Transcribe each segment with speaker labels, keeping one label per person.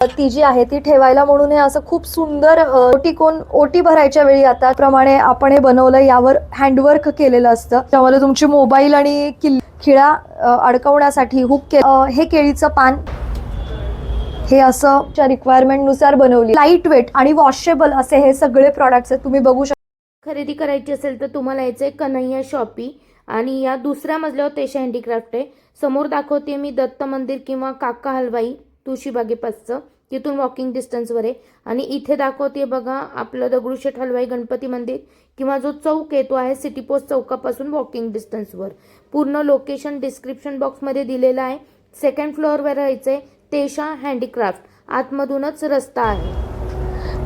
Speaker 1: ती जी आहे ती ठेवायला म्हणून हे असं खूप सुंदर ओटी भरायच्या वेळी आता प्रमाणे आपण हे बनवलं, यावर हँडवर्क केलेलं असतं. त्यामुळे तुमची मोबाईल आणि खिळा अडकवण्यासाठी हुक हे केळीचं पान हे असं रिक्वायरमेंट नुसार बनवली. लाईट वेट आणि वॉशेबल असे हे सगळे प्रॉडक्ट्स आहेत, तुम्ही बघू शकता.
Speaker 2: खरेदी करायची असेल तर तुम्हाला यायचंय कन्हैया शॉपी आणि या दुसऱ्या मजल्यावर तेशा हँडीक्राफ्ट आहे. समोर दाखवते मी दत्त मंदिर किंवा काका हलवाई तुळशीबागेपासचं, तिथून वॉकिंग डिस्टन्सवर आहे. आणि इथे दाखवते बघा आपलं दगडूशेठ हलवाई गणपती मंदिर किंवा जो चौक आहे तो आहे सिटी पोस्ट चौकापासून वॉकिंग डिस्टन्सवर. पूर्ण लोकेशन डिस्क्रिप्शन बॉक्समध्ये दिलेलं आहे. सेकंड फ्लोअरवर राहायचंय तेशा हँडीक्राफ्ट, आतमधूनच रस्ता आहे.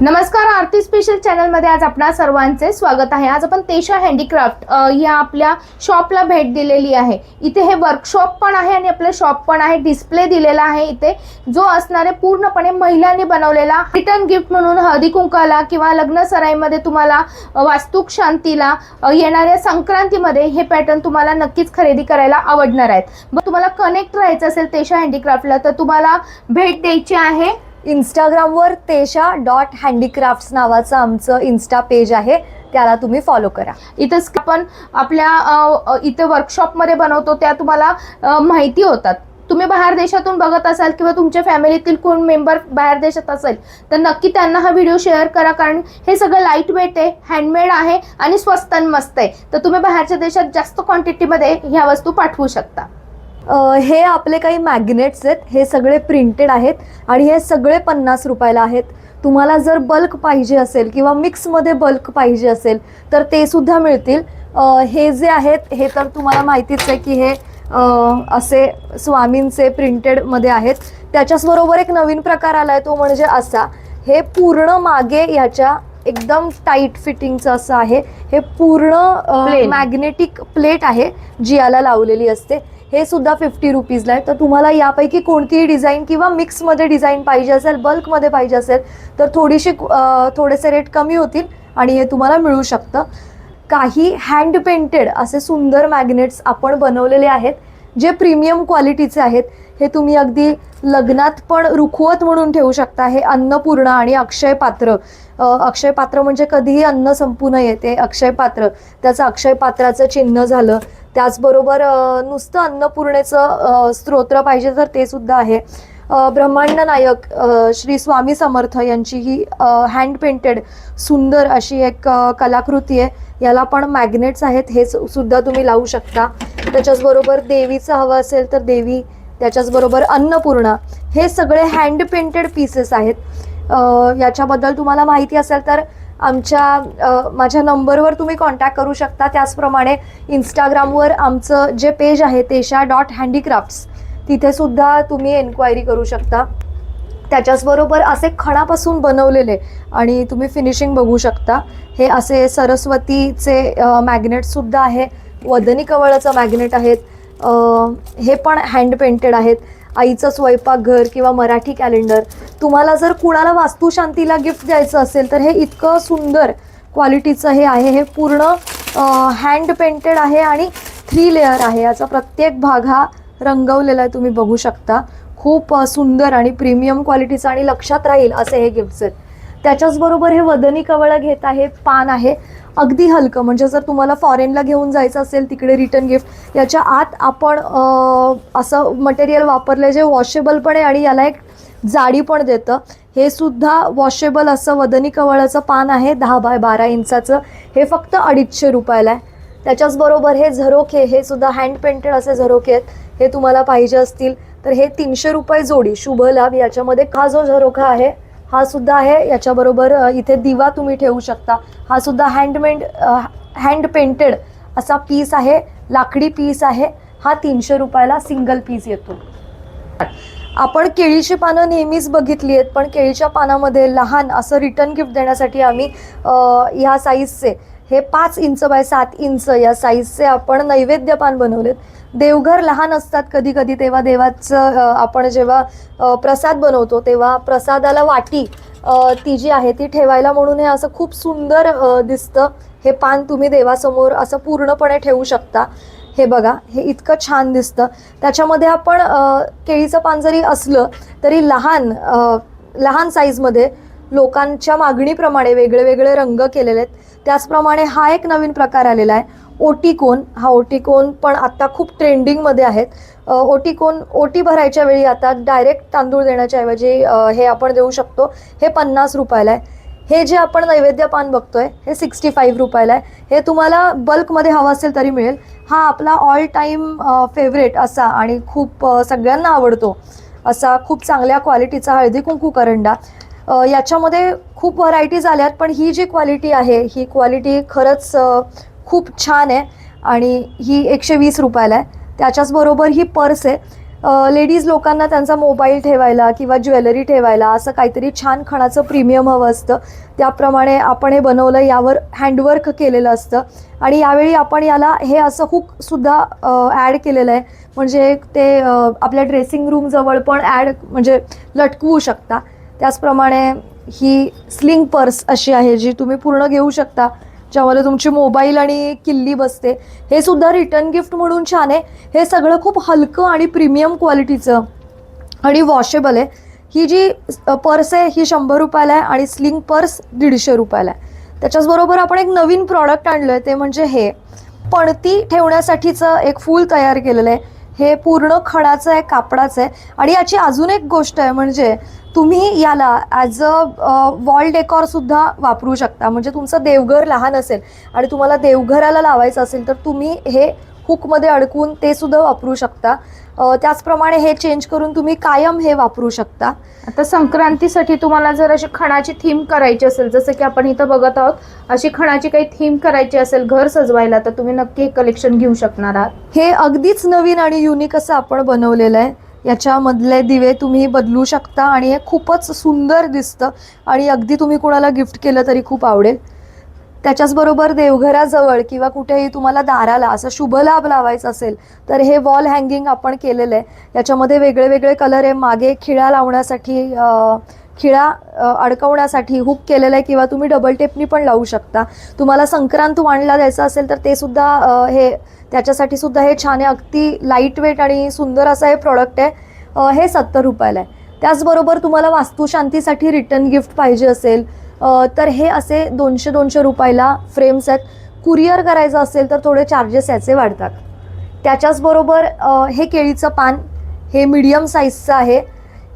Speaker 3: नमस्कार, आरती स्पेशल चॅनलमध्ये आज आपणा सर्वांचे स्वागत आहे. आज आपण तेशा हँडीक्राफ्ट या आपल्या शॉपला भेट दिलेली आहे. इथे हे वर्कशॉप पण आहे आणि आपलं शॉप पण आहे. डिस्प्ले दिलेला आहे इथे, जो असणारे पूर्णपणे महिलांनी बनवलेला रिटर्न गिफ्ट म्हणून हळदी कुंकाला किंवा लग्न सराईमध्ये तुम्हाला वास्तुक शांतीला येणाऱ्या संक्रांतीमध्ये हे पॅटर्न तुम्हाला नक्कीच खरेदी करायला आवडणार आहेत. मग तुम्हाला कनेक्ट राहायचं असेल तेशा हँडीक्राफ्टला तर तुम्हाला भेट द्यायची आहे.
Speaker 1: इंस्टाग्रामवर tesha.handicrafts नावाचं आमचं इन्स्टा पेज आहे, त्याला तुम्ही फॉलो करा.
Speaker 3: इथंच आपण आपल्या इथे वर्कशॉपमध्ये बनवतो त्या तुम्हाला माहिती होतात. तुम्ही बाहेर देशातून बघत असाल किंवा तुमच्या फॅमिलीतील कोण मेंबर बाहेर देशात असेल तर नक्की त्यांना हा व्हिडिओ शेअर करा, कारण हे सगळं लाईट वेट आहे, हँडमेड आहे आणि स्वस्त आणि मस्त आहे. तर तुम्ही बाहेरच्या देशात जास्त क्वांटिटीमध्ये ह्या वस्तू पाठवू शकता.
Speaker 1: हे आपले काही मॅग्नेट्स आहेत, हे सगळे प्रिंटेड आहेत आणि हे सगळे 50 रुपयाला आहेत. तुम्हाला जर बल्क पाहिजे असेल किंवा मिक्समध्ये बल्क पाहिजे असेल तर ते सुद्धा मिळतील. हे जे आहेत हे तर तुम्हाला माहितीच आहे की हे असे स्वामींचे प्रिंटेडमध्ये आहेत. त्याच्याचबरोबर एक नवीन प्रकार आला आहे, तो म्हणजे असा, हे पूर्ण मागे याच्या एकदम टाईट फिटिंगचं असं आहे. हे पूर्ण मॅग्नेटिक प्लेट आहे जी याला लावलेली असते. हे सुद्धा 50 रुपीजला आहे. तर तुम्हाला यापैकी कोणतीही डिझाईन किंवा मिक्समध्ये डिझाईन पाहिजे असेल, बल्कमध्ये पाहिजे असेल तर थोडेसे रेट कमी होतील आणि हे तुम्हाला मिळू शकतं. काही हँड पेंटेड असे सुंदर मॅग्नेट्स आपण बनवलेले आहेत, जे प्रीमियम क्वालिटीचे आहेत. हे तुम्ही अगदी लग्नात पण रुखवत म्हणून ठेवू शकता. हे अन्नपूर्णा आणि अक्षय पात्र म्हणजे कधीही अन्न संपू नये, ते अक्षय पात्र, त्याचं अक्षय पात्राचं चिन्ह झालं. त्याचबरोबर नुसतं अन्नपूर्णेचं स्तोत्र पाहिजे तर ते सुद्धा आहे. ब्रह्मांड नायक श्री स्वामी समर्थ यांची ही हँड पेंटेड सुंदर अशी एक कलाकृती आहे. याला पण मॅग्नेट्स आहेत, हे सुद्धा तुम्ही लावू शकता. त्याच्याचबरोबर देवीचं हवं असेल तर देवी, त्याच्याचबरोबर अन्नपूर्णा, हे सगळे हँड पेंटेड पीसेस आहेत. याच्याबद्दल तुम्हाला माहिती असेल तर माझ्या नंबरवर तुम्ही कॉन्टॅक्ट करू शकता. त्याचप्रमाणे इंस्टाग्रामवर आमचं जे पेज आहे tesha.handicrafts, तिथे सुद्धा तुम्ही एन्क्वायरी करू शकता. त्याच्याचबरोबर असे खणापासून बनवलेले आणि तुम्ही फिनिशिंग बघू शकता. हे असे सरस्वतीचे मॅग्नेटसुद्धा आहे, वदनी कवळाचं मॅग्नेट आहेत. हे पण हँड पेंटेड आहेत. आईचं स्वयंपाकघर किंवा मराठी कॅलेंडर, तुम्हाला जर कुणाला वास्तुशांतीला गिफ्ट द्यायचं असेल तर हे इतकं सुंदर क्वालिटीचं हे आहे. हे पूर्ण हँड पेंटेड आहे आणि 3 लेअर आहे. याचा प्रत्येक भाग हा रंगवलेला आहे, तुम्ही बघू शकता. खूप सुंदर आणि प्रीमियम क्वालिटीचं आणि लक्षात राहील असे हे गिफ्ट्स आहेत. त्याच्याचबरोबर हे वदनी कवळं घेत आहे, पान आहे, अगदी हलकं, म्हणजे जर तुम्हाला फॉरेनला घेऊन जायचं असेल तिकडे रिटर्न गिफ्ट, याच्या आत आपण असं मटेरियल वापरले जे वॉशेबल पण आहे आणि याला एक जाडी पण देतं. हे सुद्धा वॉशेबल असं वदनी कवळाचं पान आहे, 10 बाय 12 इंचाचं. हे फक्त 250 रुपयाला आहे. त्याच्याचबरोबर हे झरोखे, हे सुद्धा हँड पेंटेड असे झरोखे आहेत. हे तुम्हाला पाहिजे असतील तर हे 300 रुपये जोडी. शुभ लाभ याच्यामध्ये हा जो झरोखा आहे हा सुद्धा आहे. याच्याबरोबर इथे दिवा तुम्ही ठेवू शकता. हा सुद्धा हँड पेंटेड असा पीस आहे, लाकडी पीस आहे. हा 300 रुपयाला सिंगल पीस येतो. आपण केळीची पानं नेहमीच बघितली आहेत, पण केळीच्या पानामध्ये लहान असं रिटर्न गिफ्ट देण्यासाठी आम्ही ह्या साईजचे, हे 5 इंच बाय 7 इंच या साईजचे आपण नैवेद्य पान बनवलेत. देवघर लहान असतात कधी कधी, तेव्हा देवाचं आपण जेव्हा प्रसाद बनवतो तेव्हा प्रसादाला वाटी ती जी आहे ती ठेवायला म्हणून हे असं खूप सुंदर दिसतं. हे पान तुम्ही देवासमोर असं पूर्णपणे ठेवू शकता. हे बघा, हे इतकं छान दिसतं. त्याच्यामध्ये आपण केळीचं पान जरी असलं तरी लहान लहान साईजमध्ये लोकांच्या मागणीप्रमाणे वेगळे वेगळे रंग केलेले आहेत. त्याचप्रमाणे हा एक नवीन प्रकार आलेला आहे ओटीकोन. हा ओटीकोन पण आता खूप ट्रेंडिंगमध्ये आहेत. ओटीकोन ओटी भरायच्या वेळी आता डायरेक्ट तांदूळ देण्याच्या ऐवजी हे आपण देऊ शकतो. हे 50 रुपयाला आहे. हे जे आपण नैवेद्य पान बघतोय हे 65 रुपयाला आहे. हे तुम्हाला बल्कमध्ये हवं असेल तरी मिळेल. हा आपला ऑल टाईम फेवरेट असा आणि खूप सगळ्यांना आवडतो असा खूप चांगल्या क्वालिटीचा हळदी कुंकू करंडा. याच्यामध्ये खूप व्हरायटीज आल्यात, पण ही जी क्वालिटी आहे ही क्वालिटी खरंच खूप छान आहे आणि ही 120 रुपयाला आहे. त्याच्याचबरोबर ही पर्स आहे. लेडीज लोकांना त्यांचा मोबाईल ठेवायला किंवा ज्वेलरी ठेवायला असं काहीतरी छान खणाचं प्रीमियम हवं असतं. त्याप्रमाणे आपण हे बनवलं. यावर हँडवर्क केलेलं असतं आणि यावेळी आपण याला हे असं हुकसुद्धा ॲड केलेलं आहे, म्हणजे ते आपल्या ड्रेसिंग रूमजवळ पण म्हणजे लटकवू शकता. त्याचप्रमाणे ही स्लिंग पर्स अशी आहे जी तुम्ही पूर्ण घेऊ शकता, ज्यामध्ये तुमची मोबाईल आणि किल्ली बसते. हे सुद्धा रिटर्न गिफ्ट म्हणून छान आहे. हे सगळं खूप हलकं आणि प्रीमियम क्वालिटीचं आणि वॉशेबल आहे. ही जी पर्स आहे ही 100 रुपयाला आहे आणि स्लिंग पर्स 150 रुपयाला आहे. त्याच्याचबरोबर आपण एक नवीन प्रॉडक्ट आणलं आहे, ते म्हणजे हे पणती ठेवण्यासाठीचं एक फूल तयार केलेलं आहे. हे पूर्ण खणाचं आहे, कापडाचं आहे. आणि याची अजून एक गोष्ट आहे, म्हणजे तुम्ही याला ॲज अ वॉल डेकॉरसुद्धा वापरू शकता. म्हणजे तुमचं देवघर लहान असेल आणि तुम्हाला देवघराला लावायचं असेल तर तुम्ही हे हुकमध्ये अडकवून ते सुद्धा वापरू शकता. त्याचप्रमाणे हे चेंज करून तुम्ही कायम हे वापरू शकता.
Speaker 3: आता संक्रांतीसाठी तुम्हाला जर अशी खणाची थीम करायची असेल, जसं की आपण इथं बघत आहोत, अशी खणाची काही थीम करायची असेल घर सजवायला, तर तुम्ही नक्की हे कलेक्शन घेऊ शकणार आहात.
Speaker 1: हे अगदीच नवीन आणि युनिक असं आपण बनवलेलं आहे. याच्यामधले दिवे तुम्ही बदलू शकता आणि हे खूपच सुंदर दिसतं आणि अगदी तुम्ही कोणाला गिफ्ट केलं तरी खूप आवडेल. त्याच्याचबरोबर देवघराजवळ किंवा कुठेही तुम्हाला दाराला असं शुभलाभ लावायचा असेल तर हे वॉल हँगिंग आपण केलेलं आहे. याच्यामध्ये वेगळे वेगळे कलर आहे. मागे खिळा लावण्यासाठी खिळा अडकवण्यासाठी हुक केलेलं आहे किंवा तुम्ही डबल टेपनी पण लावू शकता. तुम्हाला संक्रांत वाणला द्यायचं असेल तर ते सुद्धा हे त्याच्यासाठी सुद्धा हे छान आहे. अगदी लाईट वेट आणि सुंदर असं हे प्रॉडक्ट आहे. हे 70 रुपयाला आहे. त्याचबरोबर तुम्हाला वास्तुशांतीसाठी रिटर्न गिफ्ट पाहिजे असेल तर हे असे 200 रुपयाला फ्रेम्स आहेत. कुरिअर करायचं असेल तर थोडे चार्जेस याचे वाढतात. त्याच्याचबरोबर हे केळीचं पान हे मीडियम साईजचं आहे.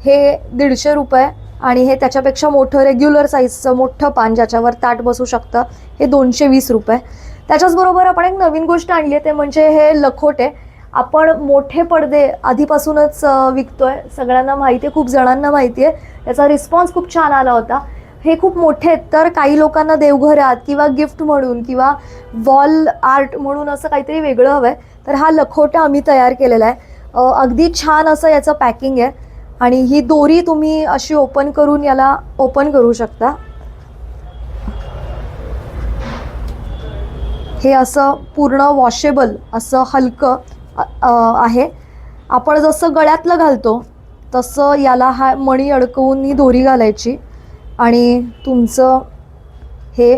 Speaker 1: हे 150 रुपये आणि हे त्याच्यापेक्षा मोठं रेग्युलर साईजचं मोठं पान ज्याच्यावर ताट बसू शकतं हे 220 रुपये. त्याच्याचबरोबर आपण एक नवीन गोष्ट आणली आहे, ते म्हणजे हे लखोटे. आपण मोठे पडदे आधीपासूनच विकतोय, सगळ्यांना माहिती आहे, खूप जणांना माहिती आहे. याचा रिस्पॉन्स खूप छान आला होता. हे खूप मोठे आहेत, तर काही लोकांना देवघरात किंवा गिफ्ट म्हणून किंवा वॉल आर्ट म्हणून असं काहीतरी वेगळं हवं आहे, तर हा लखोटा आम्ही तयार केलेला आहे. अगदी छान असं याचं पॅकिंग आहे आणि ही दोरी तुम्ही अशी ओपन करून याला ओपन करू शकता. हे असं पूर्ण वॉशेबल असं हलकं आहे. आपण जसं गळ्यातलं घालतो तसं याला हा मणी अडकवून ही दोरी घालायची आणि तुमचं हे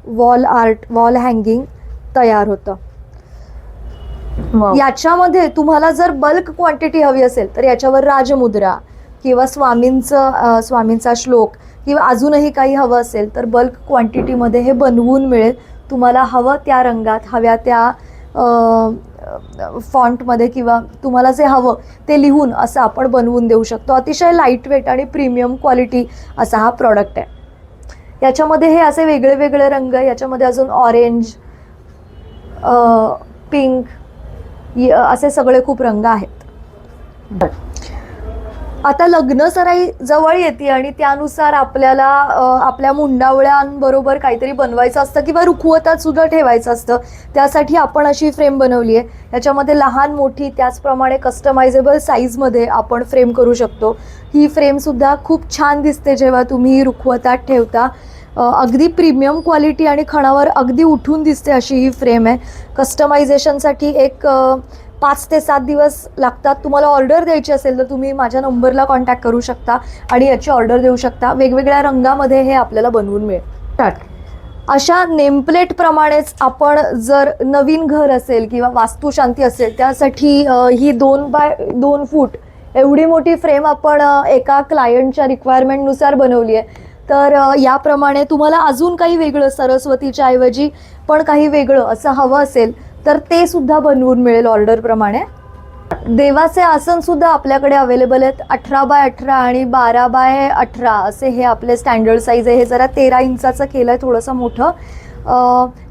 Speaker 1: वॉल आर्ट वॉल हँगिंग तयार होतं. याच्यामध्ये तुम्हाला जर बल्क क्वांटिटी हवी असेल तर याच्यावर राजमुद्रा किंवा स्वामींचा श्लोक किंवा अजूनही काही हवं असेल तर बल्क क्वांटिटीमध्ये हे बनवून मिळेल. तुम्हाला हवं त्या रंगात, हव्या त्या फॉन्टमध्ये किंवा तुम्हाला जे हवं ते लिहून असं आपण बनवून देऊ शकतो. अतिशय लाईट वेट आणि प्रीमियम क्वालिटी असा हा प्रॉडक्ट आहे. याच्यामध्ये हे असे वेगळे वेगळे रंग, याच्यामध्ये अजून ऑरेंज, पिंक असे सगळे खूप रंग आहेत. आता लग्नसराई जवळ येते आणि त्यानुसार आपल्याला आपल्या मुंडावळ्यांबरोबर काहीतरी बनवायचं असतं किंवा रुखवतात सुद्धा ठेवायचं असतं. त्यासाठी आपण अशी फ्रेम बनवली आहे. याच्यामध्ये लहान मोठी त्याचप्रमाणे कस्टमायझेबल साईजमध्ये आपण फ्रेम करू शकतो. ही फ्रेमसुद्धा खूप छान दिसते जेव्हा तुम्ही रुखवतात ठेवता. अगदी प्रीमियम क्वालिटी आणि खणावर अगदी उठून दिसते अशी ही फ्रेम आहे. कस्टमायझेशनसाठी एक 5 ते 7 दिवस लागतात. तुम्हाला ऑर्डर द्यायची असेल तर तुम्ही माझ्या नंबरला कॉन्टॅक्ट करू शकता आणि याची ऑर्डर देऊ शकता. वेगवेगळ्या रंगामध्ये हे आपल्याला बनवून मिळेल. अशा नेमप्लेटप्रमाणेच आपण जर नवीन घर असेल किंवा वास्तुशांती असेल त्यासाठी ही 2 बाय 2 फूट एवढी मोठी फ्रेम आपण एका क्लायंटच्या रिक्वायरमेंटनुसार बनवली आहे. तर याप्रमाणे तुम्हाला अजून काही वेगळं सरस्वतीच्या ऐवजी पण काही वेगळं असं हवं असेल तर ते सुद्धा बनवून मिळेल ऑर्डरप्रमाणे. देवाचे आसन सुद्धा आपल्याकडे अवेलेबल आहेत. 18x18 आणि 12x18 असे हे आपले स्टँडर्ड साईज आहे. हे जरा 13 इंचाचं केलं आहे, थोडंसं मोठं.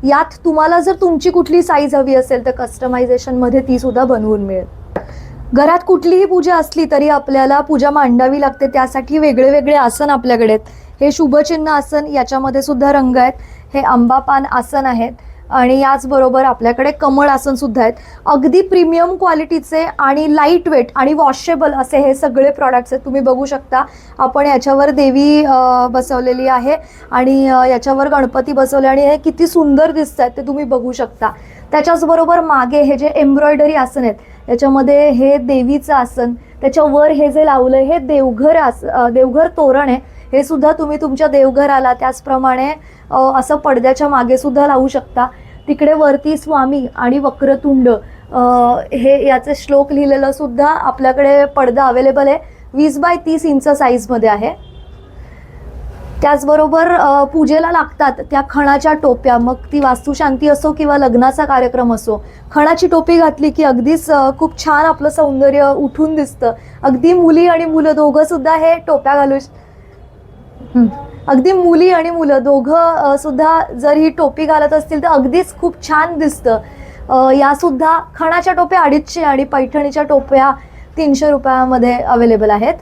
Speaker 1: यात तुम्हाला जर तुमची कुठली साईज हवी असेल तर कस्टमायझेशनमध्ये ती सुद्धा बनवून मिळेल. घरात कुठलीही पूजा असली तरी आपल्याला पूजा मांडावी लागते, त्यासाठी वेगळे वेगळे आसन आपल्याकडे आहेत. हे शुभचिन्ह आसन, याच्यामध्ये सुद्धा रंग आहेत. हे आंबापान आसन आहेत आणि याचबरोबर आपल्याकडे कमळ आसन सुद्धा आहेत. अगदी प्रीमियम क्वालिटीचे आणि लाईट वेट आणि वॉशेबल असे हे सगळे प्रॉडक्ट्स आहेत. तुम्ही बघू शकता आपण याच्यावर देवी बसवलेली आहे आणि याच्यावर गणपती बसवले आणि हे किती सुंदर दिसत आहेत ते तुम्ही बघू शकता. त्याच्याचबरोबर मागे हे जे एम्ब्रॉयडरी आसन आहेत याच्यामध्ये हे देवीचं आसन, त्याच्यावर हे जे लावलं हे देवघर तोरण आहे. हे सुद्धा तुम्ही तुमच्या देवघराला त्याचप्रमाणे असं पडद्याच्या मागे सुद्धा लावू शकता. तिकडे वरती स्वामी आणि वक्रतुंड हे याचे श्लोक लिहिलेलं सुद्धा आपल्याकडे पडदा अवेलेबल आहे. 20x30 इंच साईजमध्ये आहे. त्याचबरोबर पूजेला लागतात त्या खणाच्या टोप्या, मग ती वास्तुशांती असो किंवा लग्नाचा कार्यक्रम असो, खणाची टोपी घातली की अगदीच खूप छान आपलं सौंदर्य उठून दिसतं. अगदी मुली आणि मुलं दोघं सुद्धा हे टोप्या अगदी मुली आणि मुलं दोघं सुद्धा जर ही टोपी घालत असतील तर अगदीच खूप छान दिसतं. या सुद्धा खणाच्या टोप्या 250 आणि पैठणीच्या टोप्या 300 रुपयामध्ये अवेलेबल आहेत.